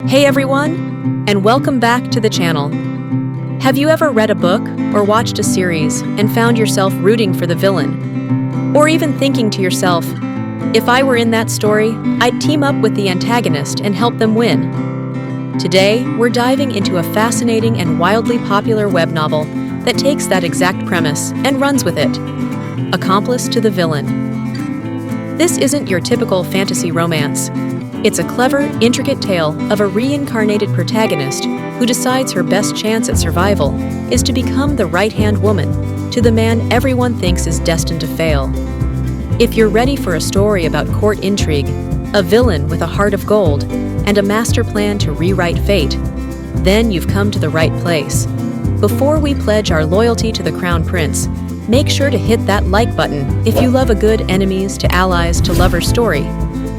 Hey everyone, and welcome back to the channel. Have you ever read a book or watched a series and found yourself rooting for the villain? Or even thinking to yourself, if I were in that story, I'd team up with the antagonist and help them win. Today, we're diving into a fascinating and wildly popular web novel that takes that exact premise and runs with it. Accomplice to the Villain. This isn't your typical fantasy romance. It's a clever, intricate tale of a reincarnated protagonist who decides her best chance at survival is to become the right-hand woman to the man everyone thinks is destined to fail. If you're ready for a story about court intrigue, a villain with a heart of gold, and a master plan to rewrite fate, then you've come to the right place. Before we pledge our loyalty to the Crown Prince, make sure to hit that like button if you love a good enemies to allies to lovers story.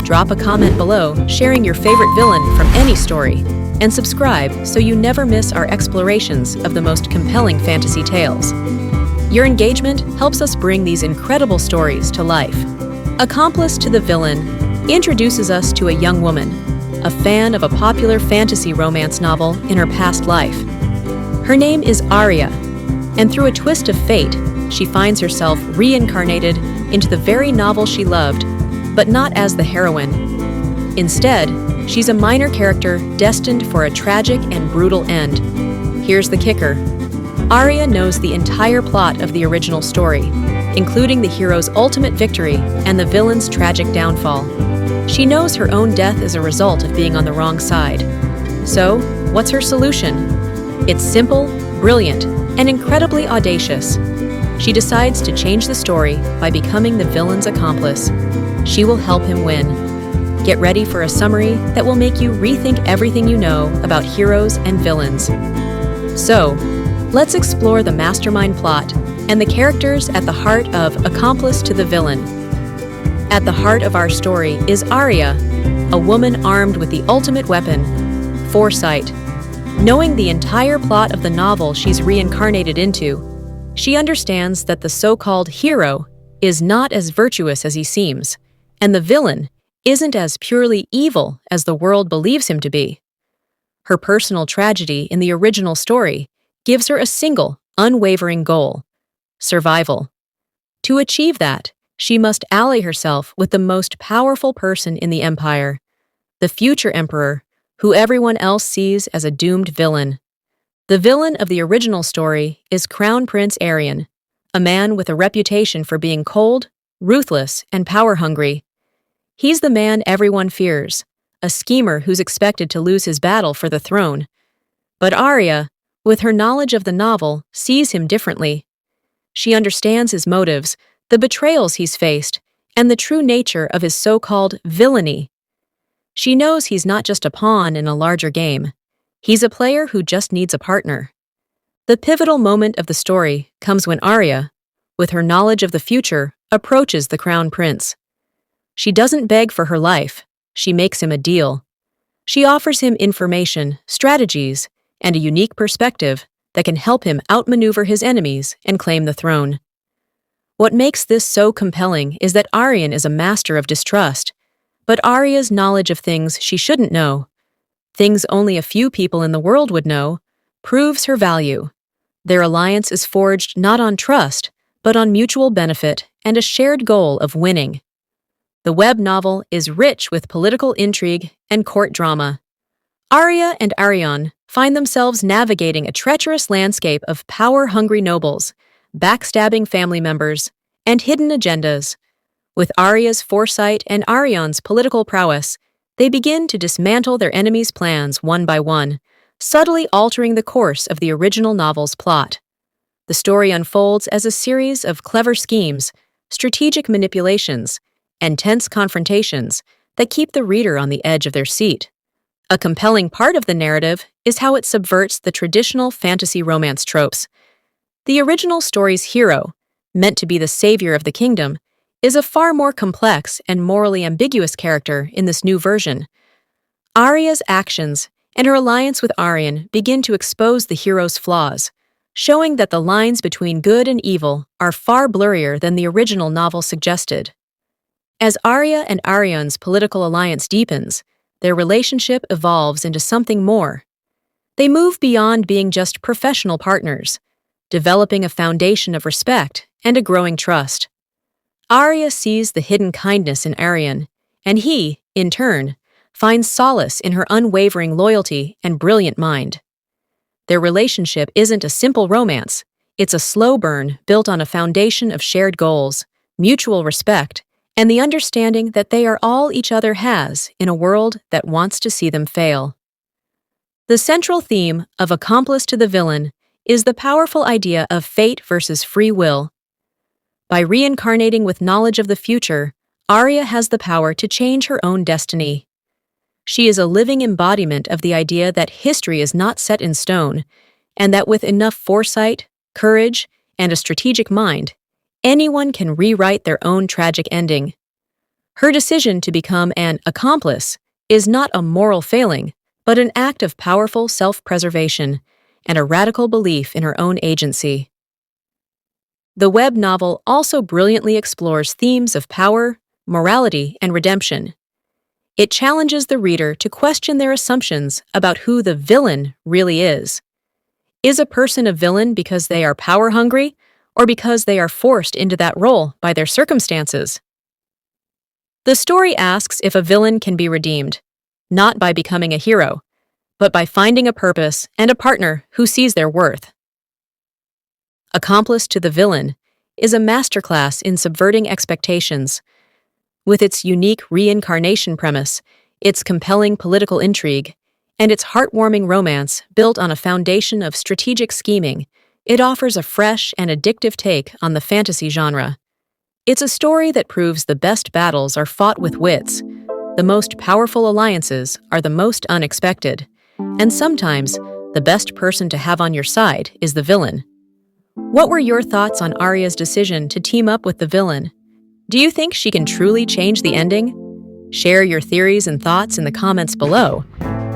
Drop a comment below sharing your favorite villain from any story, and subscribe so you never miss our explorations of the most compelling fantasy tales. Your engagement helps us bring these incredible stories to life. Accomplice to the Villain introduces us to a young woman, a fan of a popular fantasy romance novel in her past life. Her name is Arya, and through a twist of fate, she finds herself reincarnated into the very novel she loved, but not as the heroine. Instead, she's a minor character destined for a tragic and brutal end. Here's the kicker. Arya knows the entire plot of the original story, including the hero's ultimate victory and the villain's tragic downfall. She knows her own death is a result of being on the wrong side. So, what's her solution? It's simple, brilliant, and incredibly audacious. She decides to change the story by becoming the villain's accomplice. She will help him win. Get ready for a summary that will make you rethink everything you know about heroes and villains. So, let's explore the mastermind plot and the characters at the heart of Accomplice to the Villain. At the heart of our story is Arya, a woman armed with the ultimate weapon, foresight. Knowing the entire plot of the novel she's reincarnated into, she understands that the so-called hero is not as virtuous as he seems, and the villain isn't as purely evil as the world believes him to be. Her personal tragedy in the original story gives her a single, unwavering goal: survival. To achieve that, she must ally herself with the most powerful person in the Empire, the future emperor, who everyone else sees as a doomed villain. The villain of the original story is Crown Prince Arion, a man with a reputation for being cold, ruthless, and power-hungry. He's the man everyone fears, a schemer who's expected to lose his battle for the throne. But Arya, with her knowledge of the novel, sees him differently. She understands his motives, the betrayals he's faced, and the true nature of his so-called villainy. She knows he's not just a pawn in a larger game. He's a player who just needs a partner. The pivotal moment of the story comes when Arya, with her knowledge of the future, approaches the Crown Prince. She doesn't beg for her life, she makes him a deal. She offers him information, strategies, and a unique perspective that can help him outmaneuver his enemies and claim the throne. What makes this so compelling is that Arion is a master of distrust, but Arya's knowledge of things she shouldn't know, things only a few people in the world would know, proves her value. Their alliance is forged not on trust, but on mutual benefit and a shared goal of winning. The web novel is rich with political intrigue and court drama. Arya and Arion find themselves navigating a treacherous landscape of power-hungry nobles, backstabbing family members, and hidden agendas. With Arya's foresight and Arion's political prowess, they begin to dismantle their enemies' plans one by one, subtly altering the course of the original novel's plot. The story unfolds as a series of clever schemes, strategic manipulations, and tense confrontations that keep the reader on the edge of their seat. A compelling part of the narrative is how it subverts the traditional fantasy romance tropes. The original story's hero, meant to be the savior of the kingdom, is a far more complex and morally ambiguous character in this new version. Arya's actions and her alliance with Arion begin to expose the hero's flaws, showing that the lines between good and evil are far blurrier than the original novel suggested. As Arya and Arion's political alliance deepens, their relationship evolves into something more. They move beyond being just professional partners, developing a foundation of respect and a growing trust. Arya sees the hidden kindness in Arian, and he, in turn, finds solace in her unwavering loyalty and brilliant mind. Their relationship isn't a simple romance, it's a slow burn built on a foundation of shared goals, mutual respect, and the understanding that they are all each other has in a world that wants to see them fail. The central theme of Accomplice to the Villain is the powerful idea of fate versus free will. By reincarnating with knowledge of the future, Arya has the power to change her own destiny. She is a living embodiment of the idea that history is not set in stone, and that with enough foresight, courage, and a strategic mind, anyone can rewrite their own tragic ending. Her decision to become an accomplice is not a moral failing, but an act of powerful self-preservation and a radical belief in her own agency. The web novel also brilliantly explores themes of power, morality, and redemption. It challenges the reader to question their assumptions about who the villain really is. Is a person a villain because they are power-hungry, or because they are forced into that role by their circumstances? The story asks if a villain can be redeemed, not by becoming a hero, but by finding a purpose and a partner who sees their worth. Accomplice to the Villain is a masterclass in subverting expectations. With its unique reincarnation premise, its compelling political intrigue, and its heartwarming romance built on a foundation of strategic scheming, it offers a fresh and addictive take on the fantasy genre. It's a story that proves the best battles are fought with wits, the most powerful alliances are the most unexpected, and sometimes the best person to have on your side is the villain. What were your thoughts on Arya's decision to team up with the villain? Do you think she can truly change the ending? Share your theories and thoughts in the comments below.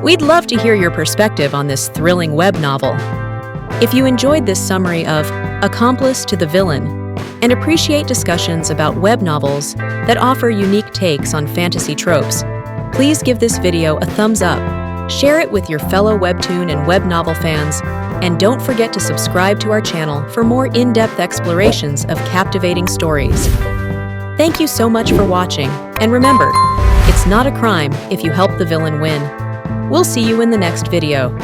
We'd love to hear your perspective on this thrilling web novel. If you enjoyed this summary of Accomplice to the Villain and appreciate discussions about web novels that offer unique takes on fantasy tropes, please give this video a thumbs up, share it with your fellow webtoon and web novel fans, and don't forget to subscribe to our channel for more in-depth explorations of captivating stories. Thank you so much for watching, and remember, it's not a crime if you help the villain win. We'll see you in the next video.